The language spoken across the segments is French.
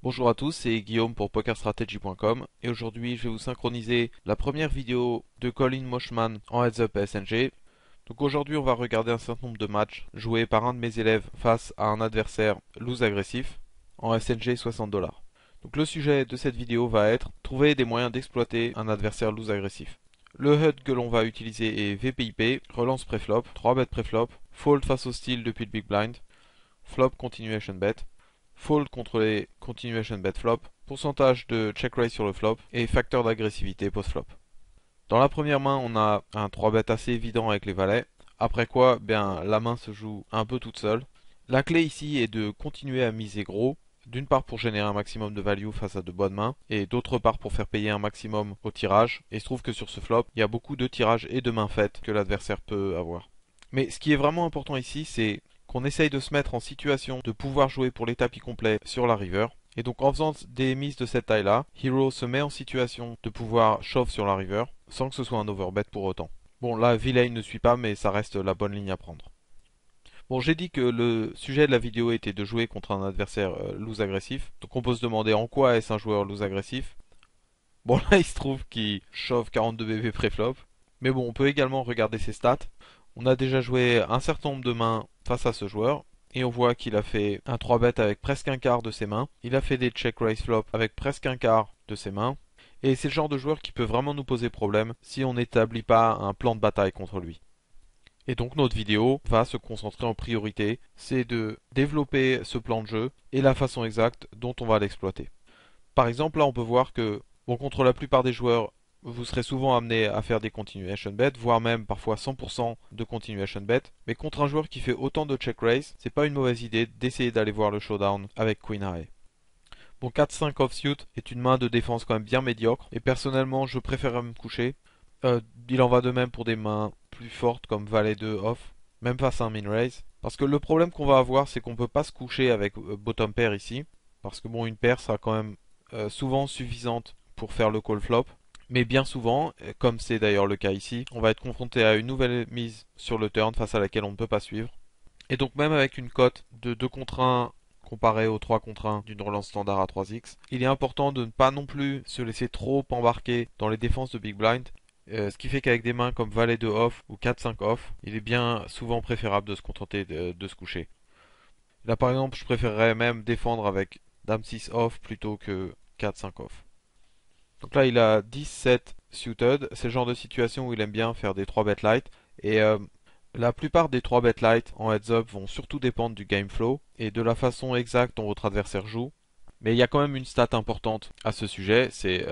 Bonjour à tous, c'est Guillaume pour PokerStrategy.com et aujourd'hui je vais vous synchroniser la première vidéo de Colin Moshman en Heads Up SNG. Donc aujourd'hui on va regarder un certain nombre de matchs joués par un de mes élèves face à un adversaire loose agressif en SNG 60$. Donc le sujet de cette vidéo va être trouver des moyens d'exploiter un adversaire loose agressif. Le HUD que l'on va utiliser est VPIP, relance préflop, 3 bêtes préflop, fold face au style depuis le big blind, flop continuation bet, fold contre les continuation bet flop, pourcentage de check raise sur le flop et facteur d'agressivité post flop. Dans la première main, on a un 3 bet assez évident avec les valets, après quoi la main se joue un peu toute seule. La clé ici est de continuer à miser gros, d'une part pour générer un maximum de value face à de bonnes mains, et d'autre part pour faire payer un maximum au tirage. Et il se trouve que sur ce flop, il y a beaucoup de tirages et de mains faites que l'adversaire peut avoir. Mais ce qui est vraiment important ici, c'est qu'on essaye de se mettre en situation de pouvoir jouer pour les tapis complets sur la river. Et donc en faisant des mises de cette taille-là, Hero se met en situation de pouvoir shove sur la river, sans que ce soit un overbet pour autant. Bon là, villain ne suit pas, mais ça reste la bonne ligne à prendre. Bon, j'ai dit que le sujet de la vidéo était de jouer contre un adversaire loose agressif. Donc on peut se demander en quoi est-ce un joueur loose agressif. Bon là, il se trouve qu'il shove 42 BB préflop. Mais bon, on peut également regarder ses stats. On a déjà joué un certain nombre de mains face à ce joueur. Et on voit qu'il a fait un 3 bet avec presque un quart de ses mains. Il a fait des check raise flop avec presque un quart de ses mains. Et c'est le genre de joueur qui peut vraiment nous poser problème si on n'établit pas un plan de bataille contre lui. Et donc notre vidéo va se concentrer en priorité, c'est de développer ce plan de jeu et la façon exacte dont on va l'exploiter. Par exemple, là on peut voir que contre la plupart des joueurs, vous serez souvent amené à faire des continuation bet, voire même parfois 100% de continuation bet. Mais contre un joueur qui fait autant de check raise, c'est pas une mauvaise idée d'essayer d'aller voir le showdown avec Queen High. Bon, 4-5 offsuit est une main de défense quand même bien médiocre, et personnellement je préfère me coucher. Il en va de même pour des mains plus fortes comme valet 2 off, même face à un min raise. Parce que le problème qu'on va avoir, c'est qu'on peut pas se coucher avec bottom pair ici, parce que une paire sera quand même souvent suffisante pour faire le call flop. Mais bien souvent, comme c'est d'ailleurs le cas ici, on va être confronté à une nouvelle mise sur le turn face à laquelle on ne peut pas suivre. Et donc même avec une cote de 2 contre 1 comparé au 3 contre 1 d'une relance standard à 3x, il est important de ne pas non plus se laisser trop embarquer dans les défenses de big blind. Ce qui fait qu'avec des mains comme valet 2 off ou 4-5 off, il est bien souvent préférable de se contenter de se coucher. Là par exemple, je préférerais même défendre avec dame 6 off plutôt que 4-5 off. Donc là il a 10-7 suited, c'est le genre de situation où il aime bien faire des 3 bet light. Et la plupart des 3 bet light en heads up vont surtout dépendre du game flow et de la façon exacte dont votre adversaire joue. Mais il y a quand même une stat importante à ce sujet, c'est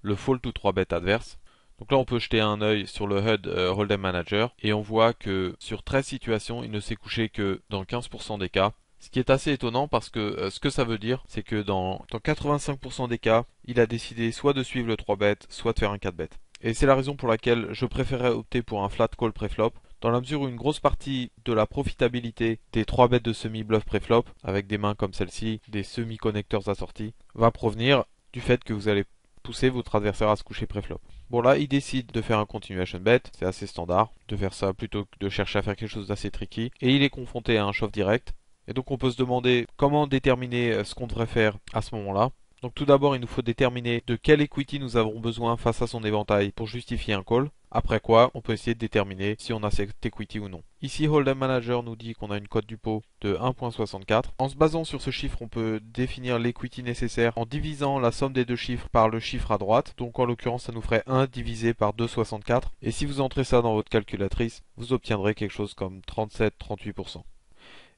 le fold to 3 bet adverse. Donc là on peut jeter un œil sur le HUD Hold'em Manager et on voit que sur 13 situations il ne s'est couché que dans 15% des cas. Ce qui est assez étonnant parce que ce que ça veut dire c'est que dans 85% des cas il a décidé soit de suivre le 3 bet soit de faire un 4 bet. Et c'est la raison pour laquelle je préférerais opter pour un flat call préflop dans la mesure où une grosse partie de la profitabilité des 3 bêtes de semi-bluff préflop, avec des mains comme celle-ci, des semi-connecteurs assortis, va provenir du fait que vous allez pousser votre adversaire à se coucher préflop. Bon là, il décide de faire un continuation bet, c'est assez standard, de faire ça plutôt que de chercher à faire quelque chose d'assez tricky, et il est confronté à un shove direct. Et donc on peut se demander comment déterminer ce qu'on devrait faire à ce moment-là. Donc tout d'abord, il nous faut déterminer de quel equity nous avons besoin face à son éventail pour justifier un call. Après quoi, on peut essayer de déterminer si on a cet equity ou non. Ici, Hold'em Manager nous dit qu'on a une cote du pot de 1.64. En se basant sur ce chiffre, on peut définir l'equity nécessaire en divisant la somme des deux chiffres par le chiffre à droite. Donc en l'occurrence, ça nous ferait 1 divisé par 2,64. Et si vous entrez ça dans votre calculatrice, vous obtiendrez quelque chose comme 37-38%.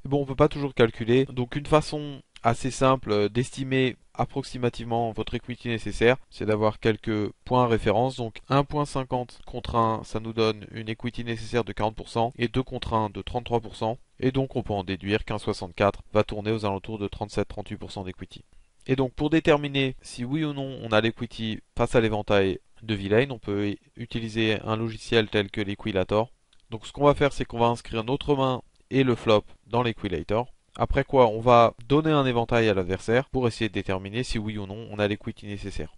Bon, on peut pas toujours calculer, donc une façon assez simple d'estimer approximativement votre equity nécessaire, c'est d'avoir quelques points à référence. Donc 1.50 contre 1, ça nous donne une equity nécessaire de 40% et 2 contre 1 de 33%. Et donc on peut en déduire qu'un 64 va tourner aux alentours de 37-38% d'equity. Et donc pour déterminer si oui ou non on a l'equity face à l'éventail de villain, on peut utiliser un logiciel tel que l'Equilator. Donc ce qu'on va faire, c'est qu'on va inscrire notre main et le flop dans l'Equilator. Après quoi, on va donner un éventail à l'adversaire pour essayer de déterminer si oui ou non on a l'equity nécessaire.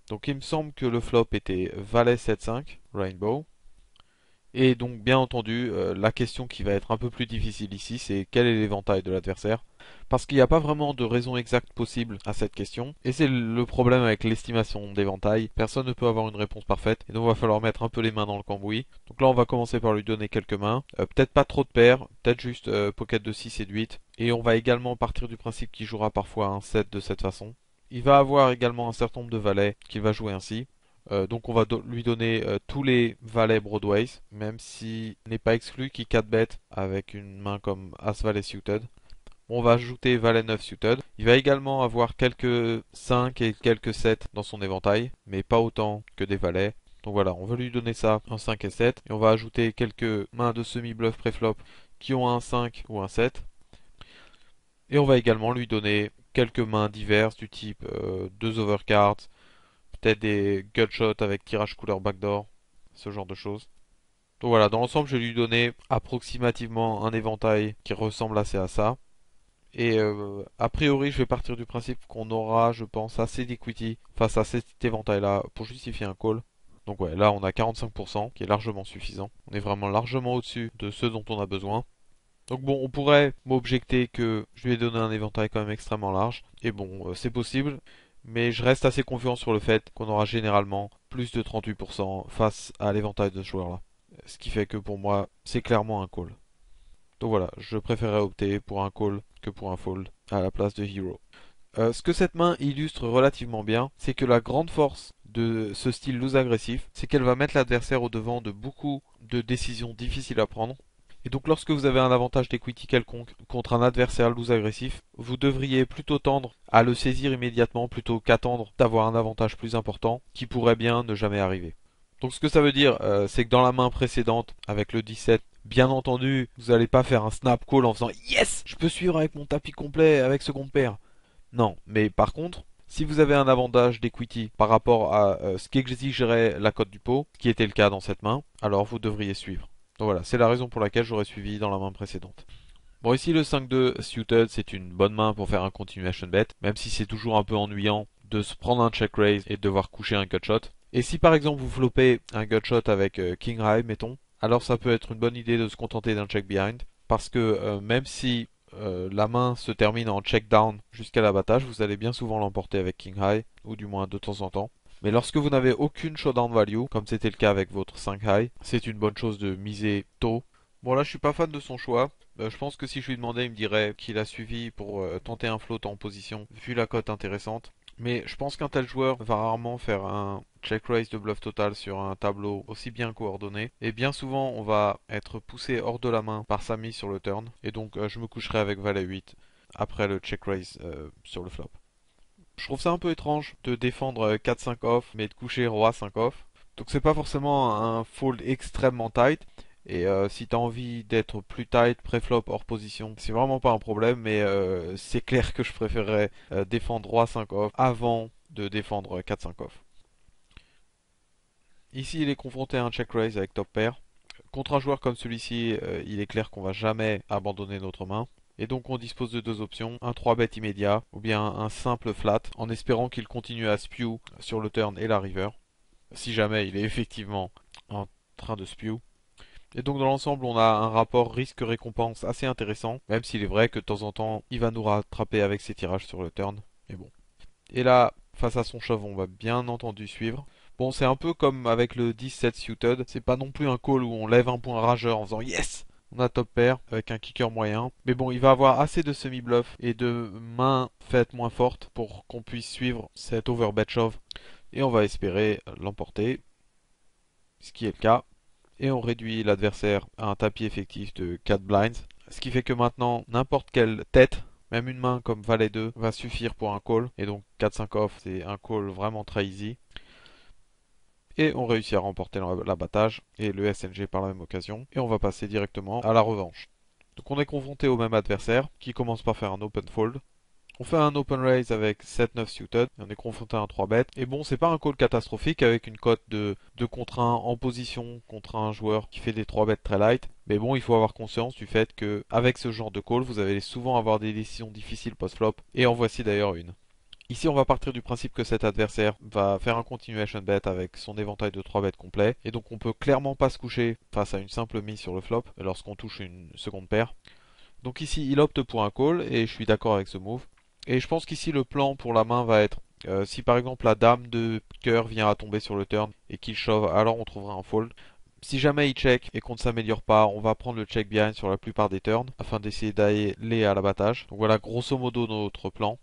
Donc il me semble que le flop était valet 7-5, rainbow. Et donc bien entendu, la question qui va être un peu plus difficile ici, c'est quel est l'éventail de l'adversaire. Parce qu'il n'y a pas vraiment de raison exacte possible à cette question. Et c'est le problème avec l'estimation d'éventail. Personne ne peut avoir une réponse parfaite. Et donc il va falloir mettre un peu les mains dans le cambouis. Donc là on va commencer par lui donner quelques mains. Peut-être pas trop de paires. Peut-être juste pocket de 6 et de 8. Et on va également partir du principe qu'il jouera parfois un 7 de cette façon. Il va avoir également un certain nombre de valets qu'il va jouer ainsi. Donc on va lui donner tous les valets Broadways, même s'il n'est pas exclu qu'il 4 bêtes avec une main comme As Valet Suited. On va ajouter Valet 9 Suited. Il va également avoir quelques 5 et quelques 7 dans son éventail, mais pas autant que des valets. Donc voilà, on va lui donner ça en 5 et 7. Et on va ajouter quelques mains de semi-bluff préflop qui ont un 5 ou un 7. Et on va également lui donner quelques mains diverses du type 2 overcards, peut-être des gutshots avec tirage couleur backdoor, ce genre de choses. Donc voilà, dans l'ensemble, je vais lui donner approximativement un éventail qui ressemble assez à ça. Et a priori, je vais partir du principe qu'on aura, je pense, assez d'equity face à cet éventail-là pour justifier un call. Donc ouais, là on a 45% qui est largement suffisant. On est vraiment largement au-dessus de ce dont on a besoin. Donc bon, on pourrait m'objecter que je lui ai donné un éventail quand même extrêmement large. Et bon, c'est possible. Mais je reste assez confiant sur le fait qu'on aura généralement plus de 38% face à l'éventail de ce joueur-là. Ce qui fait que pour moi, c'est clairement un call. Donc voilà, je préférerais opter pour un call que pour un fold à la place de Hero. Ce que cette main illustre relativement bien, c'est que la grande force de ce style loose agressif, c'est qu'elle va mettre l'adversaire au devant de beaucoup de décisions difficiles à prendre. Et donc lorsque vous avez un avantage d'equity quelconque contre un adversaire loose agressif, vous devriez plutôt tendre à le saisir immédiatement plutôt qu'attendre d'avoir un avantage plus important qui pourrait bien ne jamais arriver. Donc ce que ça veut dire, c'est que dans la main précédente, avec le 17, bien entendu, vous n'allez pas faire un snap call en faisant yes, je peux suivre avec mon tapis complet avec seconde paire. Non, mais par contre, si vous avez un avantage d'equity par rapport à ce qu'exigerait la cote du pot, ce qui était le cas dans cette main, alors vous devriez suivre. Donc voilà, c'est la raison pour laquelle j'aurais suivi dans la main précédente. Bon, ici le 5-2 suited, c'est une bonne main pour faire un continuation bet, même si c'est toujours un peu ennuyant de se prendre un check raise et de devoir coucher un gutshot. Et si par exemple vous flopez un gutshot avec king high, mettons, alors ça peut être une bonne idée de se contenter d'un check behind, parce que même si la main se termine en check down jusqu'à l'abattage, vous allez bien souvent l'emporter avec king high, ou du moins de temps en temps. Mais lorsque vous n'avez aucune showdown value, comme c'était le cas avec votre 5 high, c'est une bonne chose de miser tôt. Bon là je suis pas fan de son choix. Je pense que si je lui demandais, il me dirait qu'il a suivi pour tenter un float en position, vu la cote intéressante. Mais je pense qu'un tel joueur va rarement faire un check raise de bluff total sur un tableau aussi bien coordonné. Et bien souvent, on va être poussé hors de la main par sa mise sur le turn. Et donc, je me coucherai avec valet 8 après le check raise sur le flop. Je trouve ça un peu étrange de défendre 4-5 off, mais de coucher roi 5 off. Donc c'est pas forcément un fold extrêmement tight. Et si t'as envie d'être plus tight, préflop hors position, c'est vraiment pas un problème, mais c'est clair que je préférerais défendre roi 5 off avant de défendre 4-5 off. Ici il est confronté à un check raise avec top pair. Contre un joueur comme celui-ci, il est clair qu'on va jamais abandonner notre main. Et donc on dispose de deux options, un 3-bet immédiat ou bien un simple flat en espérant qu'il continue à spew sur le turn et la river. Si jamais il est effectivement en train de spew. Et donc dans l'ensemble on a un rapport risque-récompense assez intéressant, même s'il est vrai que de temps en temps il va nous rattraper avec ses tirages sur le turn. Mais bon. Et là, face à son shove, on va bien entendu suivre. Bon, c'est un peu comme avec le 10-7 suited, c'est pas non plus un call où on lève un point rageur en faisant yes, on a top pair avec un kicker moyen. Mais bon, il va avoir assez de semi-bluff et de mains faites moins fortes pour qu'on puisse suivre cet overbet shove. Et on va espérer l'emporter, ce qui est le cas. Et on réduit l'adversaire à un tapis effectif de 4 blinds. Ce qui fait que maintenant, n'importe quelle tête, même une main comme valet 2, va suffire pour un call. Et donc 4-5 off, c'est un call vraiment très easy. Et on réussit à remporter l'abattage et le SNG par la même occasion. Et on va passer directement à la revanche. Donc on est confronté au même adversaire qui commence par faire un open fold. On fait un open raise avec 7-9 suited, et on est confronté à un 3 bet. Et bon, c'est pas un call catastrophique avec une cote de 2 contre 1 en position contre un joueur qui fait des 3 bets très light. Mais bon, il faut avoir conscience du fait que avec ce genre de call, vous allez souvent avoir des décisions difficiles post-flop. Et en voici d'ailleurs une. Ici, on va partir du principe que cet adversaire va faire un continuation bet avec son éventail de 3 bets complet. Et donc, on peut clairement pas se coucher face à une simple mise sur le flop lorsqu'on touche une seconde paire. Donc ici, il opte pour un call et je suis d'accord avec ce move. Et je pense qu'ici, le plan pour la main va être, si par exemple la dame de cœur vient à tomber sur le turn et qu'il shove, alors on trouvera un fold. Si jamais il check et qu'on ne s'améliore pas, on va prendre le check behind sur la plupart des turns afin d'essayer d'aller à l'abattage. Donc voilà grosso modo notre plan.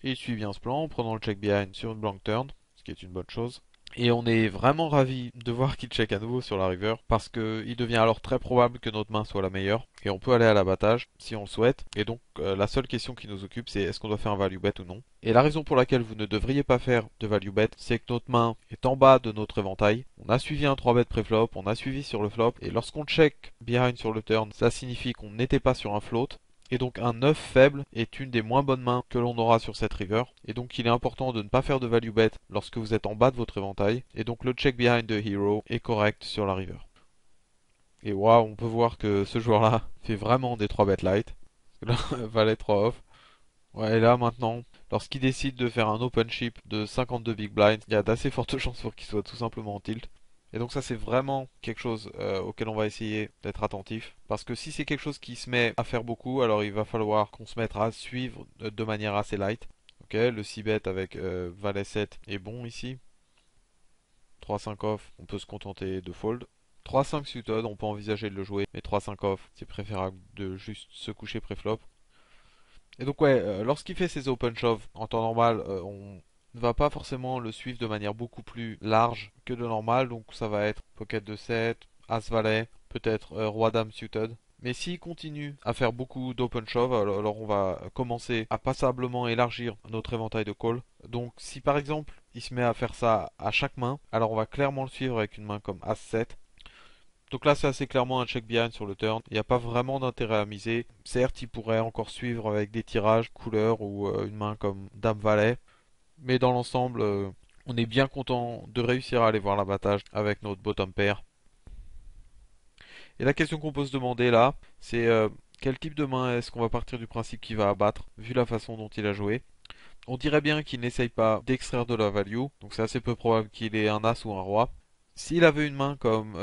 Et il suit bien ce plan en prenant le check behind sur une blank turn, ce qui est une bonne chose. Et on est vraiment ravi de voir qu'il check à nouveau sur la river parce qu'il devient alors très probable que notre main soit la meilleure et on peut aller à l'abattage si on le souhaite. Et donc la seule question qui nous occupe c'est est-ce qu'on doit faire un value bet ou non. Et la raison pour laquelle vous ne devriez pas faire de value bet c'est que notre main est en bas de notre éventail. On a suivi un 3 bet pré-flop, on a suivi sur le flop et lorsqu'on check behind sur le turn ça signifie qu'on n'était pas sur un float. Et donc un 9 faible est une des moins bonnes mains que l'on aura sur cette river. Et donc il est important de ne pas faire de value bet lorsque vous êtes en bas de votre éventail. Et donc le check behind de hero est correct sur la river. Et waouh, on peut voir que ce joueur-là fait vraiment des 3 bet light. Là, valet 3 off. Ouais, et là maintenant, lorsqu'il décide de faire un open chip de 52 big blinds, il y a d'assez fortes chances pour qu'il soit tout simplement en tilt. Et donc ça c'est vraiment quelque chose auquel on va essayer d'être attentif. Parce que si c'est quelque chose qui se met à faire beaucoup, alors il va falloir qu'on se mette à suivre de manière assez light. Ok, le 6 bet avec valet 7 est bon ici. 3-5 off, on peut se contenter de fold. 3-5 suited, on peut envisager de le jouer, mais 3-5 off, c'est préférable de juste se coucher pré-flop. Et donc ouais, lorsqu'il fait ses open shove en temps normal, on ne va pas forcément le suivre de manière beaucoup plus large que de normal. Donc ça va être pocket de 7, as valet, peut-être roi dame suited. Mais s'il continue à faire beaucoup d'open shove, alors on va commencer à passablement élargir notre éventail de call. Donc si par exemple il se met à faire ça à chaque main, alors on va clairement le suivre avec une main comme as 7. Donc là, c'est assez clairement un check behind sur le turn. Il n'y a pas vraiment d'intérêt à miser. Certes, il pourrait encore suivre avec des tirages couleur ou une main comme dame valet. Mais dans l'ensemble, on est bien content de réussir à aller voir l'abattage avec notre bottom pair. Et la question qu'on peut se demander là, c'est quel type de main est-ce qu'on va partir du principe qu'il va abattre, vu la façon dont il a joué. On dirait bien qu'il n'essaye pas d'extraire de la value, donc c'est assez peu probable qu'il ait un as ou un roi. S'il avait une main comme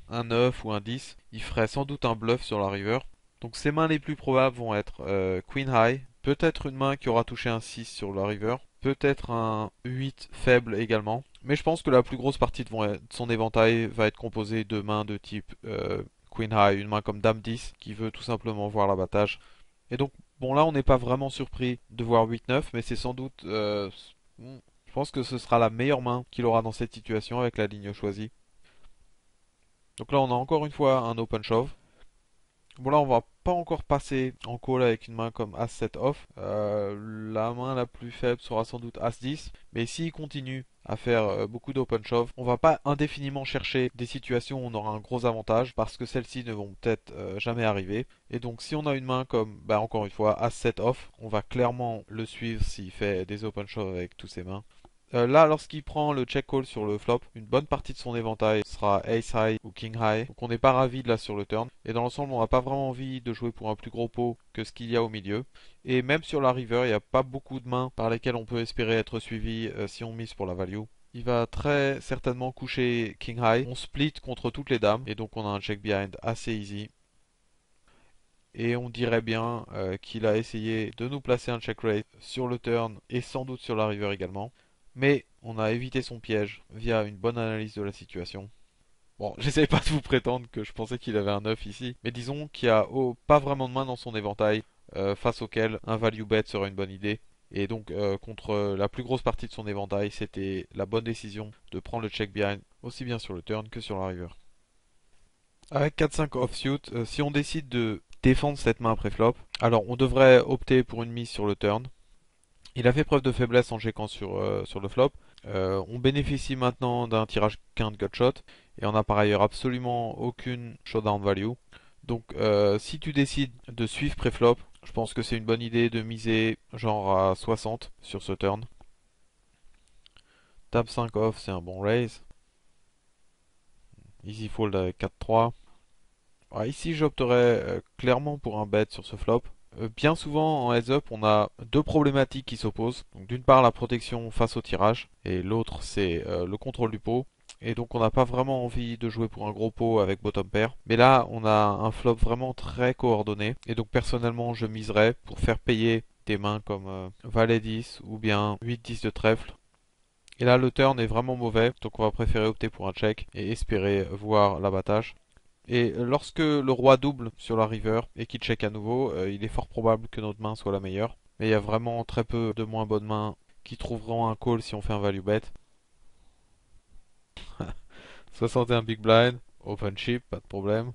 un 9 ou un 10, il ferait sans doute un bluff sur la river. Donc ses mains les plus probables vont être Queen High, peut-être une main qui aura touché un 6 sur la river, peut-être un 8 faible également. Mais je pense que la plus grosse partie de son éventail va être composée de mains de type Queen High, une main comme Dame 10 qui veut tout simplement voir l'abattage. Et donc bon là on n'est pas vraiment surpris de voir 8-9, mais c'est sans doute je pense que ce sera la meilleure main qu'il aura dans cette situation avec la ligne choisie. Donc là, on a encore une fois un open shove. Bon là, on va pas encore passer en call avec une main comme As-7 off. La main la plus faible sera sans doute As-10. Mais s'il continue à faire beaucoup d'open shove, on va pas indéfiniment chercher des situations où on aura un gros avantage parce que celles-ci ne vont peut-être jamais arriver. Et donc si on a une main comme, bah, encore une fois, As-7 off, on va clairement le suivre s'il fait des open shove avec tous ses mains. Là, lorsqu'il prend le check call sur le flop, une bonne partie de son éventail sera Ace High ou King High. Donc on n'est pas ravi de là sur le turn. Et dans l'ensemble, on n'a pas vraiment envie de jouer pour un plus gros pot que ce qu'il y a au milieu. Et même sur la river, il n'y a pas beaucoup de mains par lesquelles on peut espérer être suivi si on mise pour la value. Il va très certainement coucher King High. On split contre toutes les dames. Et donc on a un check behind assez easy. Et on dirait bien qu'il a essayé de nous placer un check raise sur le turn et sans doute sur la river également. Mais on a évité son piège via une bonne analyse de la situation. Bon, j'essaie pas de vous prétendre que je pensais qu'il avait un 9 ici, mais disons qu'il n'y a pas vraiment de main dans son éventail face auquel un value bet serait une bonne idée. Et donc contre la plus grosse partie de son éventail, c'était la bonne décision de prendre le check behind aussi bien sur le turn que sur la river. Avec 4-5 offsuit, si on décide de défendre cette main pré-flop, alors on devrait opter pour une mise sur le turn. Il a fait preuve de faiblesse en checkant sur le flop. On bénéficie maintenant d'un tirage quinte gutshot et on n'a par ailleurs absolument aucune showdown value. Donc si tu décides de suivre pré-flop, je pense que c'est une bonne idée de miser genre à 60 sur ce turn. Tab 5 off, c'est un bon raise. Easy fold avec 4-3. Ouais, ici j'opterais clairement pour un bet sur ce flop. Bien souvent en heads up, on a deux problématiques qui s'opposent. Donc d'une part la protection face au tirage et l'autre c'est le contrôle du pot. Et donc on n'a pas vraiment envie de jouer pour un gros pot avec bottom pair. Mais là, on a un flop vraiment très coordonné. Et donc personnellement, je miserais pour faire payer des mains comme Valet 10 ou bien 8-10 de trèfle. Et là, le turn est vraiment mauvais, donc on va préférer opter pour un check et espérer voir l'abattage. Et lorsque le roi double sur la river et qu'il check à nouveau, il est fort probable que notre main soit la meilleure. Mais il y a vraiment très peu de moins bonnes mains qui trouveront un call si on fait un value bet. 61 big blind, open chip, pas de problème.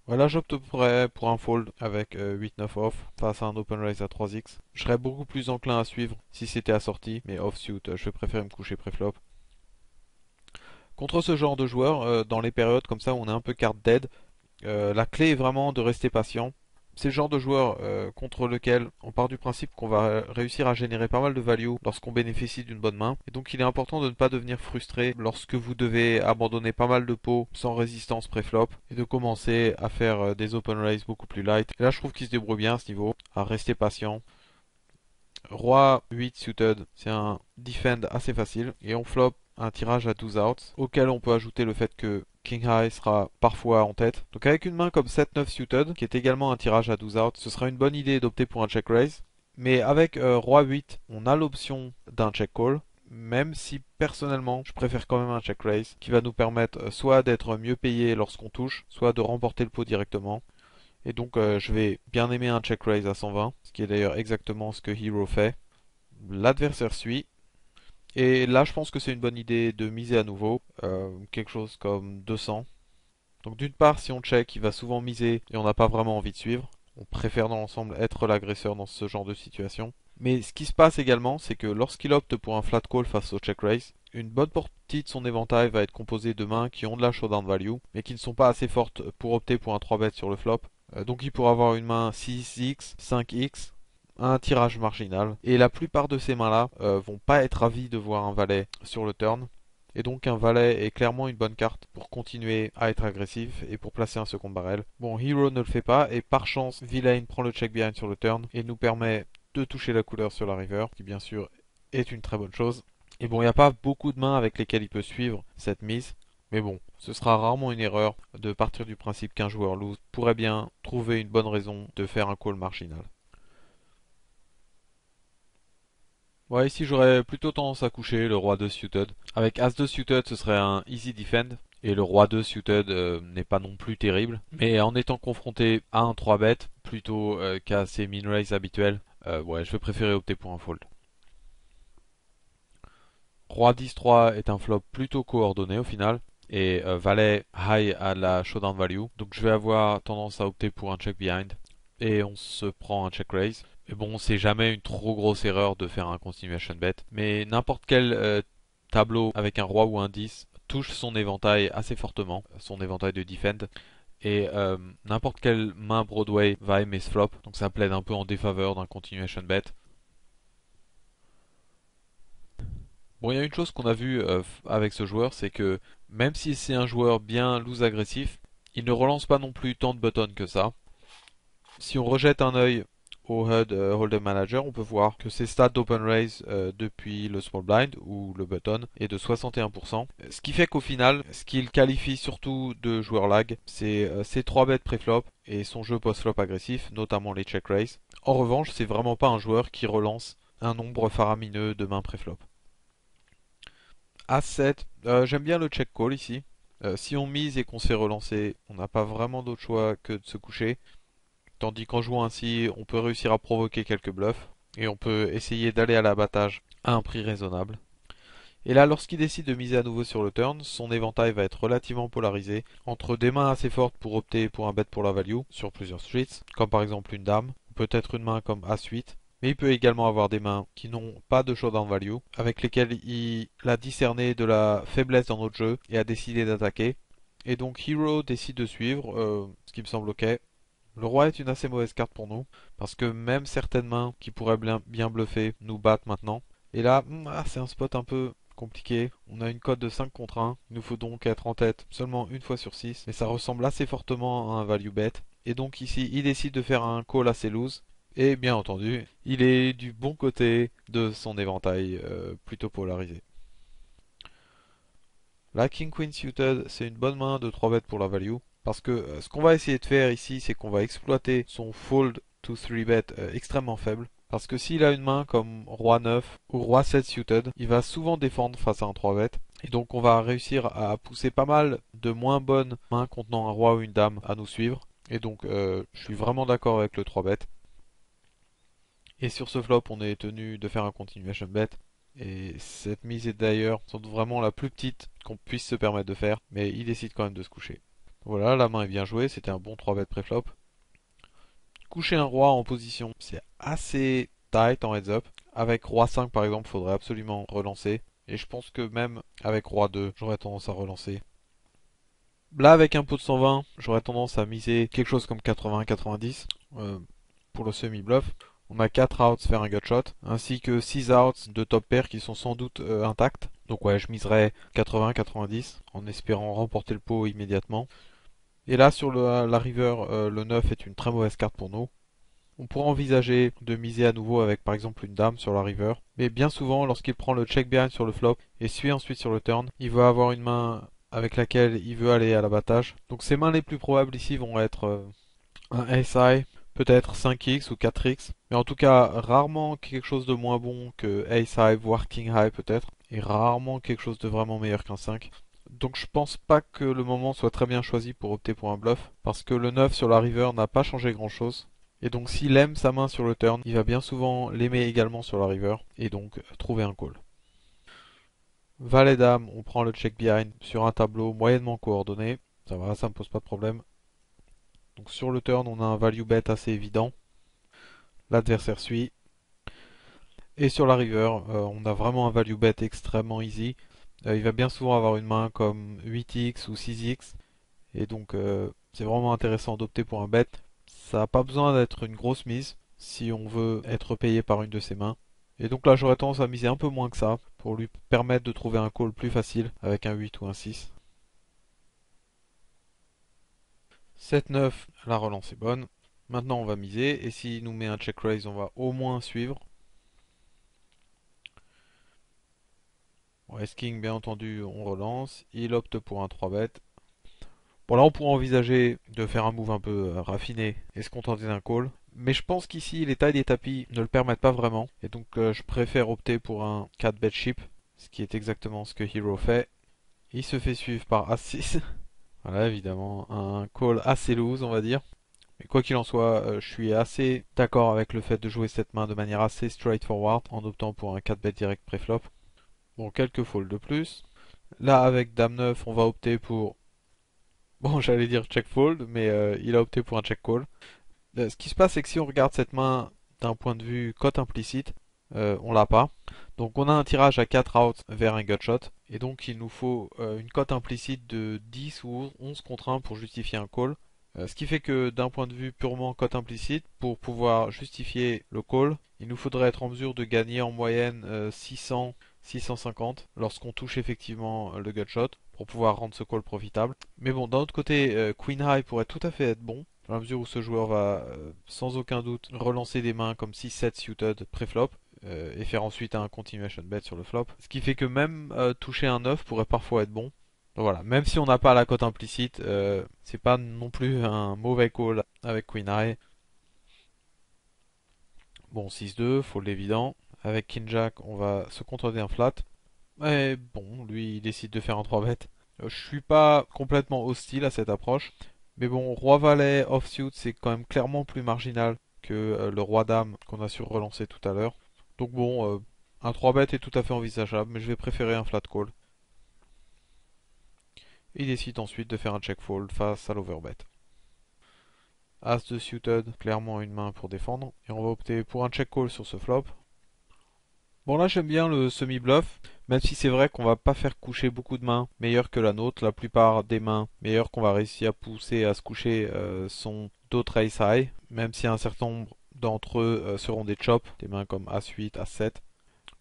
Voilà, j'opte pour un fold avec 8-9 off face à un open raise à 3x. Je serais beaucoup plus enclin à suivre si c'était assorti, mais offsuit, je vais préférer me coucher préflop. Contre ce genre de joueur, dans les périodes comme ça où on est un peu card dead, la clé est vraiment de rester patient. C'est le genre de joueur contre lequel on part du principe qu'on va réussir à générer pas mal de value lorsqu'on bénéficie d'une bonne main. Et donc il est important de ne pas devenir frustré lorsque vous devez abandonner pas mal de pots sans résistance préflop et de commencer à faire des open raise beaucoup plus light. Et là je trouve qu'il se débrouille bien à ce niveau, à rester patient. Roi 8 suited, c'est un defend assez facile et on flop un tirage à 12 outs auquel on peut ajouter le fait que King High sera parfois en tête. Donc avec une main comme 7-9 suited, qui est également un tirage à 12 outs, ce sera une bonne idée d'opter pour un check raise. Mais avec Roi 8, on a l'option d'un check call, même si personnellement je préfère quand même un check raise qui va nous permettre soit d'être mieux payé lorsqu'on touche, soit de remporter le pot directement. Et donc je vais bien aimer un check raise à 120, ce qui est d'ailleurs exactement ce que Hero fait. L'adversaire suit. Et là, je pense que c'est une bonne idée de miser à nouveau, quelque chose comme 200. Donc d'une part, si on check, il va souvent miser et on n'a pas vraiment envie de suivre. On préfère dans l'ensemble être l'agresseur dans ce genre de situation. Mais ce qui se passe également, c'est que lorsqu'il opte pour un flat call face au check raise, une bonne partie de son éventail va être composée de mains qui ont de la showdown value, mais qui ne sont pas assez fortes pour opter pour un 3 bet sur le flop. Donc il pourra avoir une main 6x, 5x, un tirage marginal. Et la plupart de ces mains-là vont pas être ravis de voir un valet sur le turn. Et donc un valet est clairement une bonne carte pour continuer à être agressif et pour placer un second barrel. Bon, Hero ne le fait pas et par chance, Villain prend le check behind sur le turn et nous permet de toucher la couleur sur la river, qui bien sûr est une très bonne chose. Et bon, il n'y a pas beaucoup de mains avec lesquelles il peut suivre cette mise. Mais bon, ce sera rarement une erreur de partir du principe qu'un joueur loose pourrait bien trouver une bonne raison de faire un call marginal. Ouais, ici j'aurais plutôt tendance à coucher le roi 2 suited. Avec as 2 suited, ce serait un easy defend. Et le roi 2 suited n'est pas non plus terrible. Mais en étant confronté à un 3 bet plutôt qu'à ses min raise habituels, ouais, je vais préférer opter pour un fold. Roi 10-3 est un flop plutôt coordonné au final. Et valet high a la showdown value. Donc je vais avoir tendance à opter pour un check behind. Et on se prend un check raise. Mais bon, c'est jamais une trop grosse erreur de faire un continuation bet. Mais n'importe quel tableau avec un roi ou un 10 touche son éventail assez fortement, son éventail de defend. Et n'importe quelle main Broadway va aimer ce flop. Donc ça plaide un peu en défaveur d'un continuation bet. Bon, il y a une chose qu'on a vue avec ce joueur, c'est que même si c'est un joueur bien loose agressif, il ne relance pas non plus tant de buttons que ça. Si on rejette un œil au HUD Hold'em Manager, on peut voir que ses stats d'open raise depuis le small blind ou le button est de 61%. Ce qui fait qu'au final, ce qu'il qualifie surtout de joueur lag, c'est ses 3 bêtes préflop et son jeu post-flop agressif, notamment les check raise. En revanche, c'est vraiment pas un joueur qui relance un nombre faramineux de mains préflop. As-7, j'aime bien le check call ici. Si on mise et qu'on se fait relancer, on n'a pas vraiment d'autre choix que de se coucher. Tandis qu'en jouant ainsi, on peut réussir à provoquer quelques bluffs et on peut essayer d'aller à l'abattage à un prix raisonnable. Et là, lorsqu'il décide de miser à nouveau sur le turn, son éventail va être relativement polarisé entre des mains assez fortes pour opter pour un bet pour la value sur plusieurs streets, comme par exemple une dame, ou peut-être une main comme As-8, mais il peut également avoir des mains qui n'ont pas de showdown value, avec lesquelles il a discerné de la faiblesse dans notre jeu et a décidé d'attaquer. Et donc Hero décide de suivre, ce qui me semble ok. Le roi est une assez mauvaise carte pour nous, parce que même certaines mains qui pourraient bien bluffer nous battent maintenant. Et là, c'est un spot un peu compliqué. On a une cote de 5 contre 1. Il nous faut donc être en tête seulement une fois sur 6. Mais ça ressemble assez fortement à un value bet. Et donc ici, il décide de faire un call assez loose. Et bien entendu, il est du bon côté de son éventail plutôt polarisé. La King Queen suited, c'est une bonne main de 3 bêtes pour la value. Parce que ce qu'on va essayer de faire ici, c'est qu'on va exploiter son fold to 3 bet extrêmement faible. Parce que s'il a une main comme Roi 9 ou Roi 7 suited, il va souvent défendre face à un 3 bet. Et donc on va réussir à pousser pas mal de moins bonnes mains contenant un Roi ou une Dame à nous suivre. Et donc je suis vraiment d'accord avec le 3 bet. Et sur ce flop, on est tenu de faire un continuation bet. Et cette mise est d'ailleurs sans doute vraiment la plus petite qu'on puisse se permettre de faire. Mais il décide quand même de se coucher. Voilà, la main est bien jouée, c'était un bon 3 bet préflop. Coucher un roi en position, c'est assez tight en heads up. Avec roi 5 par exemple, il faudrait absolument relancer. Et je pense que même avec roi 2, j'aurais tendance à relancer. Là, avec un pot de 120, j'aurais tendance à miser quelque chose comme 80-90 pour le semi-bluff. On a 4 outs faire un gutshot, ainsi que 6 outs de top pair qui sont sans doute intacts. Donc ouais, je miserais 80-90 en espérant remporter le pot immédiatement. Et là, sur la river, le 9 est une très mauvaise carte pour nous. On pourrait envisager de miser à nouveau avec par exemple une dame sur la river. Mais bien souvent, lorsqu'il prend le check behind sur le flop et suit ensuite sur le turn, il va avoir une main avec laquelle il veut aller à l'abattage. Donc ses mains les plus probables ici vont être un ace high, peut-être 5x ou 4x. Mais en tout cas, rarement quelque chose de moins bon que ace high, voire king high peut-être. Et rarement quelque chose de vraiment meilleur qu'un 5. Donc je pense pas que le moment soit très bien choisi pour opter pour un bluff, parce que le 9 sur la river n'a pas changé grand chose. Et donc s'il aime sa main sur le turn, il va bien souvent l'aimer également sur la river, et donc trouver un call. Valet dame, on prend le check behind sur un tableau moyennement coordonné, ça va, ça me pose pas de problème. Donc sur le turn, on a un value bet assez évident, l'adversaire suit. Et sur la river, on a vraiment un value bet extrêmement easy. Il va bien souvent avoir une main comme 8x ou 6x. Et donc c'est vraiment intéressant d'opter pour un bet. Ça n'a pas besoin d'être une grosse mise si on veut être payé par une de ses mains. Et donc là j'aurais tendance à miser un peu moins que ça pour lui permettre de trouver un call plus facile avec un 8 ou un 6. 7-9, la relance est bonne. Maintenant on va miser et s'il nous met un check raise on va au moins suivre. Ace King bien entendu on relance. Il opte pour un 3 bet. Bon là on pourrait envisager de faire un move un peu raffiné et se contenter d'un call. Mais je pense qu'ici les tailles des tapis ne le permettent pas vraiment. Et donc je préfère opter pour un 4 bet chip. Ce qui est exactement ce que Hero fait. Il se fait suivre par As-6. Voilà évidemment un call assez loose on va dire. Mais quoi qu'il en soit, je suis assez d'accord avec le fait de jouer cette main de manière assez straightforward en optant pour un 4 bet direct préflop. Bon quelques folds de plus. Là avec Dame 9 on va opter pour... Bon, j'allais dire check fold, mais il a opté pour un check call. Ce qui se passe, c'est que si on regarde cette main d'un point de vue cote implicite, on l'a pas. Donc on a un tirage à 4 outs vers un gutshot. Et donc il nous faut une cote implicite de 10 ou 11 contre 1 pour justifier un call. Ce qui fait que d'un point de vue purement cote implicite, pour pouvoir justifier le call, il nous faudrait être en mesure de gagner en moyenne 600, 650 lorsqu'on touche effectivement le gutshot pour pouvoir rendre ce call profitable. Mais bon, d'un autre côté, Queen High pourrait tout à fait être bon, dans la mesure où ce joueur va sans aucun doute relancer des mains comme 6-7 suited pré-flop et faire ensuite un continuation bet sur le flop. Ce qui fait que même toucher un 9 pourrait parfois être bon. Donc voilà, même si on n'a pas la cote implicite, c'est pas non plus un mauvais call avec Queen High. Bon, 6-2, faut l'évident. Avec King Jack, on va se contenter d'un flat. Et bon, lui, il décide de faire un 3 bet. Je suis pas complètement hostile à cette approche. Mais bon, Roi-Valet offsuit, c'est quand même clairement plus marginal que le Roi-Dame qu'on a su relancer tout à l'heure. Donc bon, un 3 bet est tout à fait envisageable, mais je vais préférer un flat call. Il décide ensuite de faire un check fold face à l'overbet. As de suited, clairement une main pour défendre. Et on va opter pour un check call sur ce flop. Bon là j'aime bien le semi-bluff, même si c'est vrai qu'on va pas faire coucher beaucoup de mains meilleures que la nôtre. La plupart des mains meilleures qu'on va réussir à pousser à se coucher sont d'autres ace high, même si un certain nombre d'entre eux seront des chops, des mains comme As-8, As-7.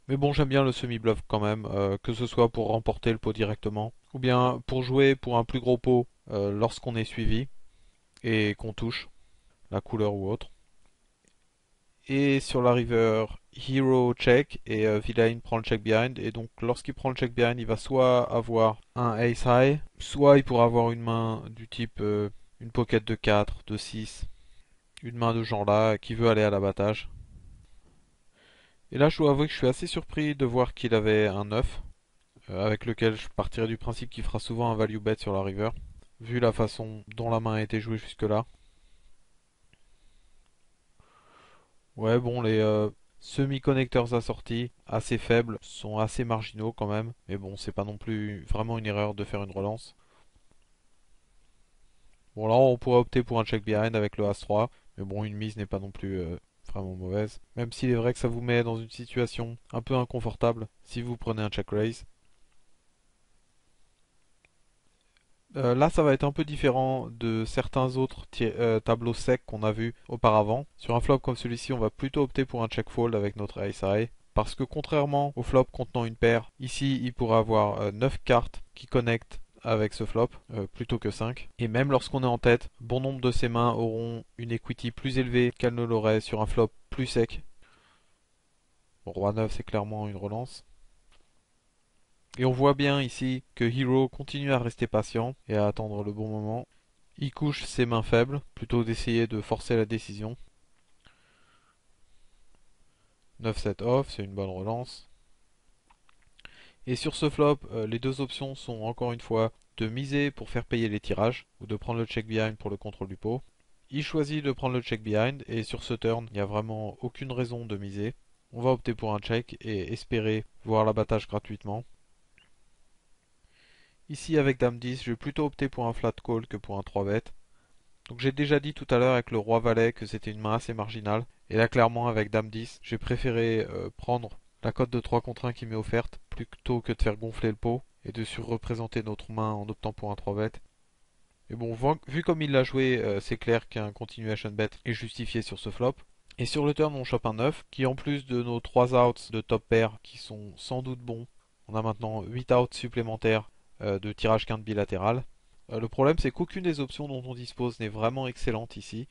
Mais bon j'aime bien le semi-bluff quand même, que ce soit pour remporter le pot directement, ou bien pour jouer pour un plus gros pot lorsqu'on est suivi et qu'on touche la couleur ou autre. Et sur la river, Hero check et Villain prend le check behind. Et donc lorsqu'il prend le check behind, il va soit avoir un ace high, soit il pourra avoir une main du type une pocket de 4, de 6, une main de genre là qui veut aller à l'abattage. Et là je dois avouer que je suis assez surpris de voir qu'il avait un 9, avec lequel je partirais du principe qu'il fera souvent un value bet sur la river, vu la façon dont la main a été jouée jusque là. Ouais, bon, les semi-connecteurs assortis, assez faibles, sont assez marginaux quand même. Mais bon, c'est pas non plus vraiment une erreur de faire une relance. Bon, là, on pourrait opter pour un check behind avec le As-3. Mais bon, une mise n'est pas non plus vraiment mauvaise. Même s'il est vrai que ça vous met dans une situation un peu inconfortable si vous prenez un check raise. Là, ça va être un peu différent de certains autres tableaux secs qu'on a vus auparavant. Sur un flop comme celui-ci, on va plutôt opter pour un check fold avec notre ace high. Parce que contrairement au flop contenant une paire, ici il pourra avoir 9 cartes qui connectent avec ce flop plutôt que 5. Et même lorsqu'on est en tête, bon nombre de ses mains auront une equity plus élevée qu'elles ne l'auraient sur un flop plus sec. Bon, Roi 9 c'est clairement une relance. Et on voit bien ici que Hero continue à rester patient et à attendre le bon moment. Il couche ses mains faibles plutôt d'essayer de forcer la décision. 9-7 off, c'est une bonne relance. Et sur ce flop, les deux options sont encore une fois de miser pour faire payer les tirages ou de prendre le check behind pour le contrôle du pot. Il choisit de prendre le check behind et sur ce turn, il n'y a vraiment aucune raison de miser. On va opter pour un check et espérer voir l'abattage gratuitement. Ici avec Dame 10, je vais plutôt opter pour un flat call que pour un 3 bet. Donc j'ai déjà dit tout à l'heure avec le Roi Valet que c'était une main assez marginale. Et là clairement avec Dame 10, j'ai préféré prendre la cote de 3 contre 1 qui m'est offerte plutôt que de faire gonfler le pot et de surreprésenter notre main en optant pour un 3 bet. Mais bon, vu comme il l'a joué, c'est clair qu'un continuation bet est justifié sur ce flop. Et sur le turn, on chope un 9 qui en plus de nos 3 outs de top pair qui sont sans doute bons, on a maintenant 8 outs supplémentaires de tirage quinte bilatéral. Le problème, c'est qu'aucune des options dont on dispose n'est vraiment excellente ici.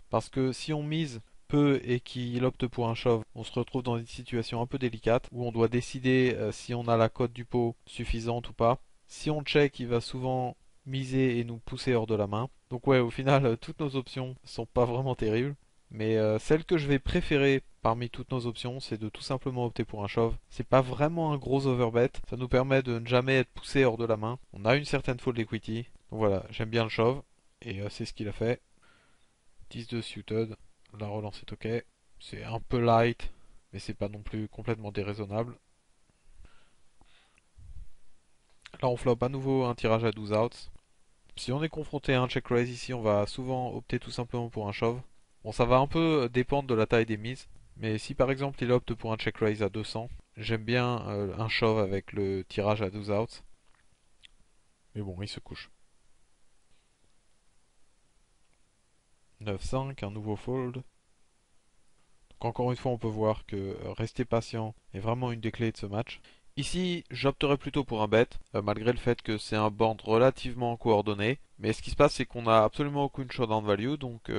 Parce que si on mise peu et qu'il opte pour un shove, on se retrouve dans une situation un peu délicate où on doit décider si on a la cote du pot suffisante ou pas. Si on check, il va souvent miser et nous pousser hors de la main. Donc ouais, au final, toutes nos options sont pas vraiment terribles. Mais celle que je vais préférer parmi toutes nos options, c'est de tout simplement opter pour un shove. C'est pas vraiment un gros overbet, ça nous permet de ne jamais être poussé hors de la main. On a une certaine fold equity. Donc voilà, j'aime bien le shove et c'est ce qu'il a fait. 10 de suited, la relance est ok. C'est un peu light, mais c'est pas non plus complètement déraisonnable. Là on flop à nouveau un tirage à 12 outs. Si on est confronté à un check raise ici, on va souvent opter tout simplement pour un shove. Bon, ça va un peu dépendre de la taille des mises, mais si par exemple il opte pour un check raise à 200, j'aime bien un shove avec le tirage à 12 outs. Mais bon, il se couche. 9-5, un nouveau fold. Donc encore une fois, on peut voir que rester patient est vraiment une des clés de ce match. Ici, j'opterais plutôt pour un bet, malgré le fait que c'est un board relativement coordonné. Mais ce qui se passe, c'est qu'on n'a absolument aucune showdown value, donc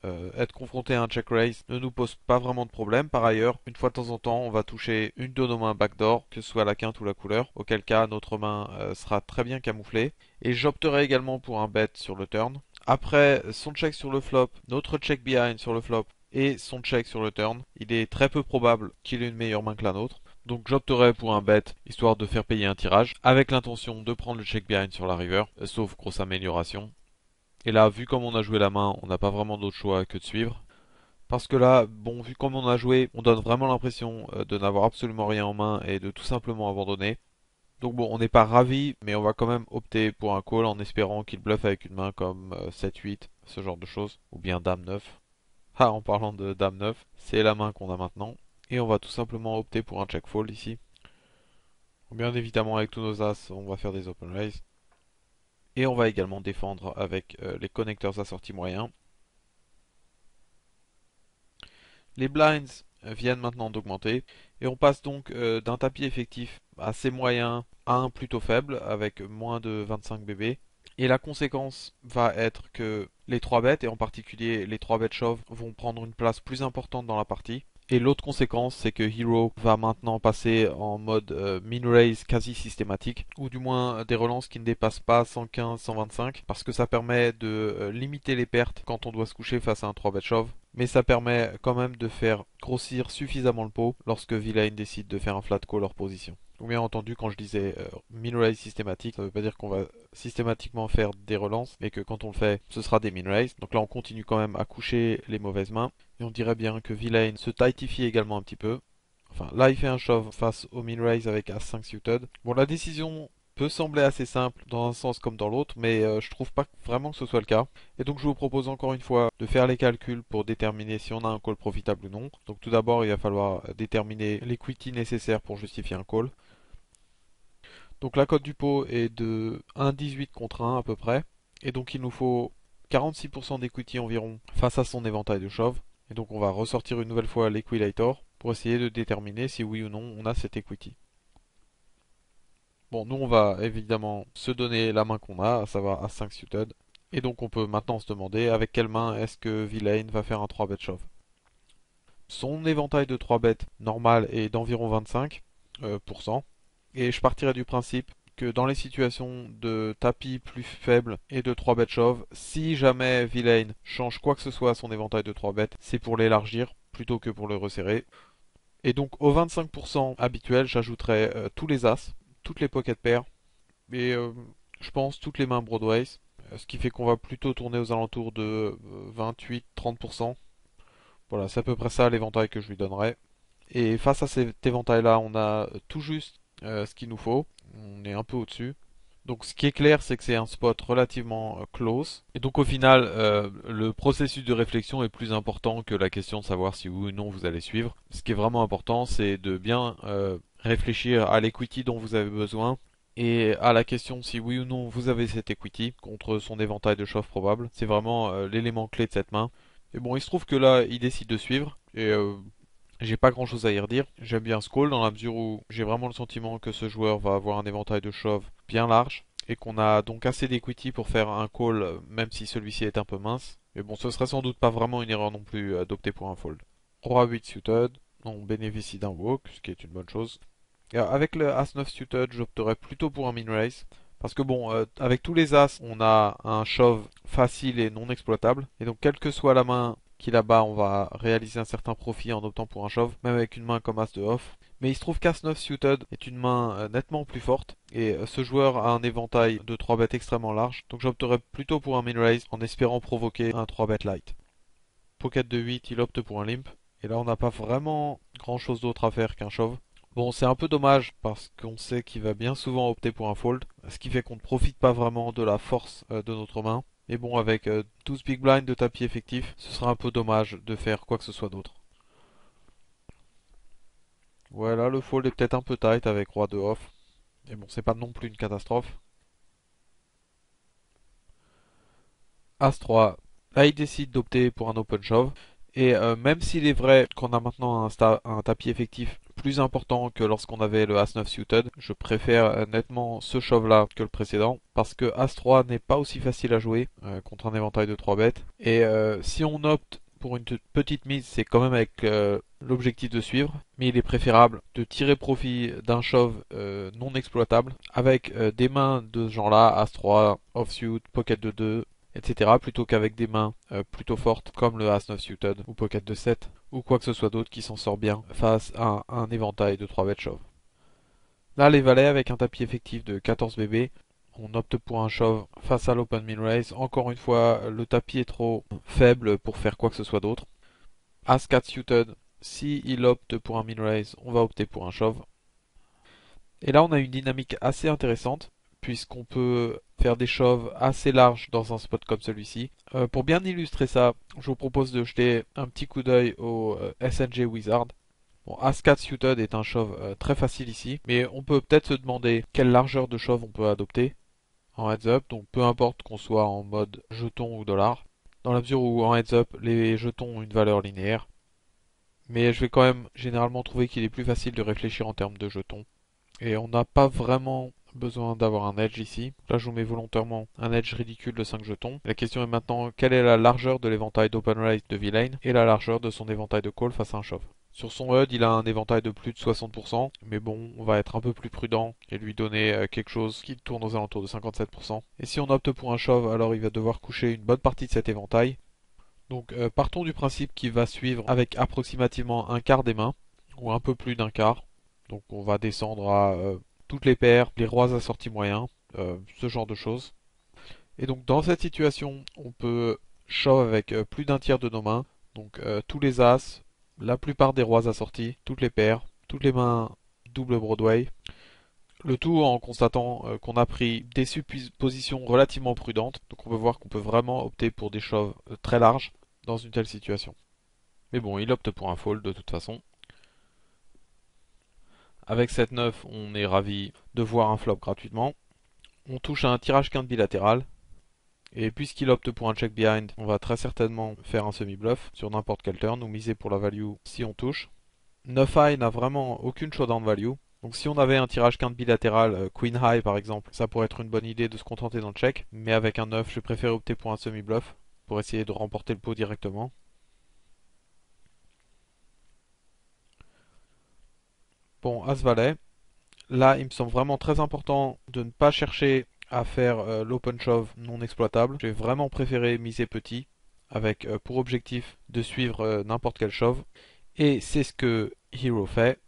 être confronté à un check raise ne nous pose pas vraiment de problème. Par ailleurs, une fois de temps en temps, on va toucher une de nos mains backdoor, que ce soit la quinte ou la couleur, auquel cas notre main sera très bien camouflée. Et j'opterai également pour un bet sur le turn. Après son check sur le flop, notre check behind sur le flop et son check sur le turn, il est très peu probable qu'il ait une meilleure main que la nôtre. Donc j'opterai pour un bet, histoire de faire payer un tirage, avec l'intention de prendre le check behind sur la river, sauf grosse amélioration. Et là, vu comme on a joué la main, on n'a pas vraiment d'autre choix que de suivre. Parce que là, bon, vu comme on a joué, on donne vraiment l'impression de n'avoir absolument rien en main et de tout simplement abandonner. Donc bon, on n'est pas ravi, mais on va quand même opter pour un call en espérant qu'il bluffe avec une main comme 7-8, ce genre de choses, ou bien Dame 9. Ah, en parlant de Dame 9, c'est la main qu'on a maintenant. Et on va tout simplement opter pour un check fold ici. Bien évidemment, avec tous nos as, on va faire des open raise. Et on va également défendre avec les connecteurs assortis moyens. Les blinds viennent maintenant d'augmenter et on passe donc d'un tapis effectif assez moyen à un plutôt faible avec moins de 25 bb. Et la conséquence va être que les 3 bêtes, et en particulier les 3 bêtes chauves, vont prendre une place plus importante dans la partie. Et l'autre conséquence, c'est que Hero va maintenant passer en mode min raise quasi systématique, ou du moins des relances qui ne dépassent pas 115, 125, parce que ça permet de limiter les pertes quand on doit se coucher face à un 3-bet shove. Mais ça permet quand même de faire grossir suffisamment le pot lorsque Villain décide de faire un flat call hors position. Donc bien entendu, quand je disais min raise systématique, ça ne veut pas dire qu'on va systématiquement faire des relances, mais que quand on le fait, ce sera des min raise. Donc là, on continue quand même à coucher les mauvaises mains. Et on dirait bien que Villain se tightifie également un petit peu. Enfin, là, il fait un shove face au min raise avec As-5 suited. Bon, la décision peut sembler assez simple dans un sens comme dans l'autre, mais je trouve pas vraiment que ce soit le cas. Et donc je vous propose encore une fois de faire les calculs pour déterminer si on a un call profitable ou non. Donc tout d'abord, il va falloir déterminer l'equity nécessaire pour justifier un call. Donc la cote du pot est de 1,18 contre 1 à peu près. Et donc il nous faut 46% d'equity environ face à son éventail de shove. Et donc on va ressortir une nouvelle fois l'equilator pour essayer de déterminer si oui ou non on a cette equity. Bon, nous on va évidemment se donner la main qu'on a, à savoir As-5 suited. Et donc on peut maintenant se demander avec quelle main est-ce que Villain va faire un 3-bet shove. Son éventail de 3 bêtes normal est d'environ 25%. Et je partirai du principe que dans les situations de tapis plus faibles et de 3 bêtes shove, si jamais Villain change quoi que ce soit à son éventail de 3 bêtes, c'est pour l'élargir plutôt que pour le resserrer. Et donc au 25% habituel, j'ajouterai tous les As, toutes les pocket pairs, et je pense toutes les mains Broadways, ce qui fait qu'on va plutôt tourner aux alentours de 28-30%. Voilà, c'est à peu près ça l'éventail que je lui donnerai. Et face à cet éventail-là, on a tout juste ce qu'il nous faut. On est un peu au-dessus. Donc ce qui est clair, c'est que c'est un spot relativement close. Et donc au final, le processus de réflexion est plus important que la question de savoir si oui ou non vous allez suivre. Ce qui est vraiment important, c'est de bien réfléchir à l'equity dont vous avez besoin et à la question si oui ou non vous avez cette equity contre son éventail de shove probable. C'est vraiment l'élément clé de cette main. Et bon, il se trouve que là, il décide de suivre. Et j'ai pas grand chose à y redire. J'aime bien ce call dans la mesure où j'ai vraiment le sentiment que ce joueur va avoir un éventail de shove bien large et qu'on a donc assez d'equity pour faire un call même si celui-ci est un peu mince. Mais bon, ce serait sans doute pas vraiment une erreur non plus d'opter pour un fold. Roi 8 suited, on bénéficie d'un walk, ce qui est une bonne chose. Et avec le As 9 suited, j'opterais plutôt pour un min raise. Parce que bon, avec tous les As, on a un shove facile et non exploitable. Et donc, quelle que soit la main qui là-bas, on va réaliser un certain profit en optant pour un shove, même avec une main comme As de off. Mais il se trouve qu'As 9 suited est une main nettement plus forte. Et ce joueur a un éventail de 3 bêtes extrêmement large. Donc j'opterais plutôt pour un min raise en espérant provoquer un 3 bet light. Pocket de 8, il opte pour un limp. Et là, on n'a pas vraiment grand chose d'autre à faire qu'un shove. Bon, c'est un peu dommage parce qu'on sait qu'il va bien souvent opter pour un fold, ce qui fait qu'on ne profite pas vraiment de la force de notre main. Mais bon, avec 12 big blind de tapis effectif, ce sera un peu dommage de faire quoi que ce soit d'autre. Voilà, le fold est peut-être un peu tight avec roi de off. Et bon, c'est pas non plus une catastrophe. As-3, là il décide d'opter pour un open shove. Et même s'il est vrai qu'on a maintenant un tapis effectif plus important que lorsqu'on avait le As-9 suited, je préfère nettement ce shove-là que le précédent, parce que As-3 n'est pas aussi facile à jouer contre un éventail de 3 bêtes. Et si on opte pour une petite mise, c'est quand même avec l'objectif de suivre, mais il est préférable de tirer profit d'un shove non exploitable avec des mains de ce genre-là, As-3, offsuit, pocket de 2, etc. plutôt qu'avec des mains plutôt fortes comme le As-9 suited ou pocket de 7 ou quoi que ce soit d'autre qui s'en sort bien face à un éventail de 3 bêtes shove. Là, les valets avec un tapis effectif de 14 bb, on opte pour un shove face à l'open min raise. Encore une fois, le tapis est trop faible pour faire quoi que ce soit d'autre. As-4 suited, si il opte pour un min raise, on va opter pour un shove. Et là, on a une dynamique assez intéressante puisqu'on peut faire des shoves assez larges dans un spot comme celui-ci. Pour bien illustrer ça, je vous propose de jeter un petit coup d'œil au SNG Wizard. Bon, As-4 suited est un shove très facile ici, mais on peut peut-être se demander quelle largeur de shove on peut adopter en heads up, donc peu importe qu'on soit en mode jeton ou dollar, dans la mesure où en heads up, les jetons ont une valeur linéaire. Mais je vais quand même généralement trouver qu'il est plus facile de réfléchir en termes de jetons. Et on n'a pas vraiment besoin d'avoir un edge ici. Là, je vous mets volontairement un edge ridicule de 5 jetons. La question est maintenant, quelle est la largeur de l'éventail d'open raise de Villain et la largeur de son éventail de call face à un shove. Sur son HUD, il a un éventail de plus de 60%, mais bon, on va être un peu plus prudent et lui donner quelque chose qui tourne aux alentours de 57%. Et si on opte pour un shove, alors il va devoir coucher une bonne partie de cet éventail. Donc partons du principe qu'il va suivre avec approximativement un quart des mains, ou un peu plus d'un quart. Donc on va descendre à toutes les paires, les rois assortis moyens, ce genre de choses. Et donc dans cette situation, on peut shove avec plus d'un tiers de nos mains, donc tous les as, la plupart des rois assortis, toutes les paires, toutes les mains double Broadway. Le tout en constatant qu'on a pris des suppositions relativement prudentes, donc on peut voir qu'on peut vraiment opter pour des shoves très larges dans une telle situation. Mais bon, il opte pour un fold de toute façon. Avec cette 9, on est ravi de voir un flop gratuitement. On touche à un tirage quinte bilatéral. Et puisqu'il opte pour un check behind, on va très certainement faire un semi-bluff sur n'importe quel turn ou miser pour la value si on touche. 9 high n'a vraiment aucune showdown value. Donc si on avait un tirage quinte bilatéral, queen high par exemple, ça pourrait être une bonne idée de se contenter dans le check. Mais avec un 9, je préfère opter pour un semi-bluff pour essayer de remporter le pot directement. Bon, As-Valet. Là, il me semble vraiment très important de ne pas chercher à faire l'open shove non exploitable. J'ai vraiment préféré miser petit avec pour objectif de suivre n'importe quel shove. Et c'est ce que Hero fait.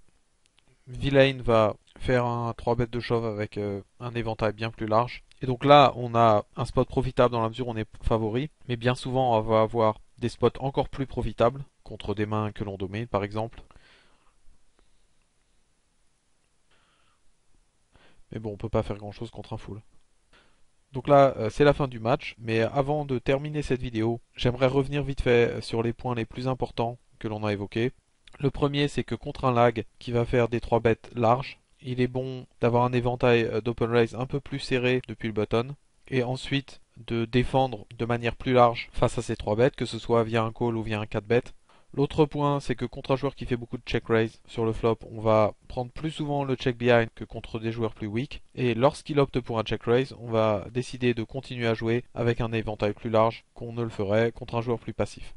Villain va faire un 3 bet de shove avec un éventail bien plus large. Et donc là, on a un spot profitable dans la mesure où on est favori. Mais bien souvent, on va avoir des spots encore plus profitables contre des mains que l'on domine par exemple. Mais bon, on peut pas faire grand chose contre un full. Donc là, c'est la fin du match, mais avant de terminer cette vidéo, j'aimerais revenir vite fait sur les points les plus importants que l'on a évoqués. Le premier, c'est que contre un lag qui va faire des 3 bêtes larges, il est bon d'avoir un éventail d'open raise un peu plus serré depuis le button, et ensuite de défendre de manière plus large face à ces 3 bêtes, que ce soit via un call ou via un 4 bet. L'autre point, c'est que contre un joueur qui fait beaucoup de check raise sur le flop, on va prendre plus souvent le check behind que contre des joueurs plus weak. Et lorsqu'il opte pour un check raise, on va décider de continuer à jouer avec un éventail plus large qu'on ne le ferait contre un joueur plus passif.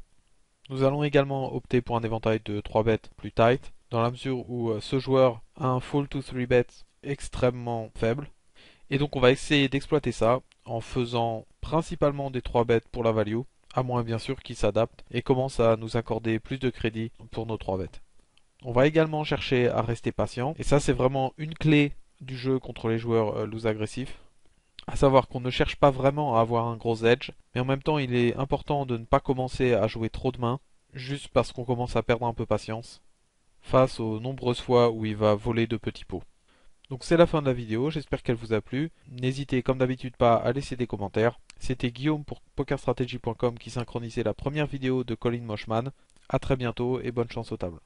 Nous allons également opter pour un éventail de 3 bêtes plus tight, dans la mesure où ce joueur a un full to 3 bets extrêmement faible. Et donc on va essayer d'exploiter ça en faisant principalement des 3 bêtes pour la value, à moins bien sûr qu'il s'adapte et commence à nous accorder plus de crédit pour nos 3 bêtes. On va également chercher à rester patient, et ça c'est vraiment une clé du jeu contre les joueurs loose agressifs. À savoir qu'on ne cherche pas vraiment à avoir un gros edge, mais en même temps il est important de ne pas commencer à jouer trop de mains, juste parce qu'on commence à perdre un peu patience, face aux nombreuses fois où il va voler de petits pots. Donc c'est la fin de la vidéo, j'espère qu'elle vous a plu. N'hésitez comme d'habitude pas à laisser des commentaires. C'était Guillaume pour PokerStrategy.com qui synchronisait la première vidéo de Colin Moshman. A très bientôt et bonne chance aux tables.